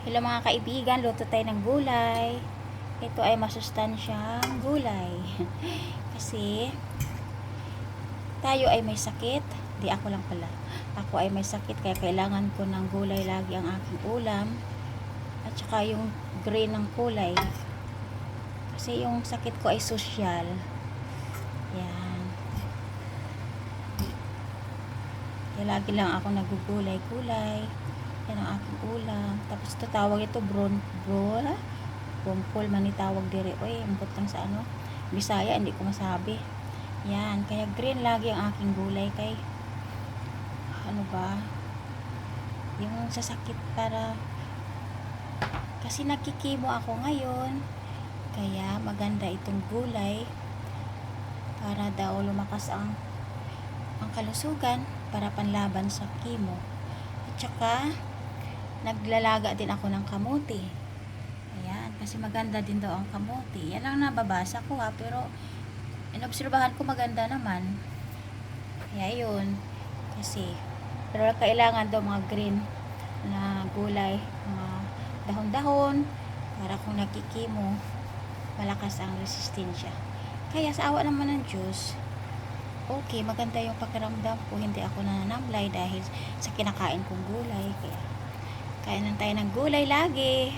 Hello mga kaibigan, luto tayo ng gulay. Ito ay masustansyang gulay. Kasi tayo ay may sakit. Di ako lang pala. Ako ay may sakit kaya kailangan ko ng gulay lagi ang aking ulam. At saka yung green ng kulay. Kasi yung sakit ko ay sosyal. Yan. Kaya lagi lang ako nagugulay-gulay. Yan ang aking ulam. Tapos ito tawag ito brompol man itawag dire. Oy, ambot lang sa ano. Bisaya, hindi ko masabi. Yan, kaya green lagi ang aking gulay kay ano ba? Yung sasakit para kasi nakikimo ako ngayon. Kaya maganda itong gulay para daw lumakas ang kalusugan para panlaban sa kimo. At saka naglalaga din ako ng kamuti. Ayan, kasi maganda din daw ang kamuti. Yan lang nababasa ko ha, pero inobserbahan ko maganda naman. Kaya yun, kasi pero kailangan daw mga green na gulay, mga dahon-dahon, para kung nakikimo, malakas ang resistensya. Kaya sa awa naman ng Diyos, okay, maganda yung pakiramdam ko. Hindi ako nananamlay dahil sa kinakain kong gulay. Kaya kain lang tayo ng gulay lagi.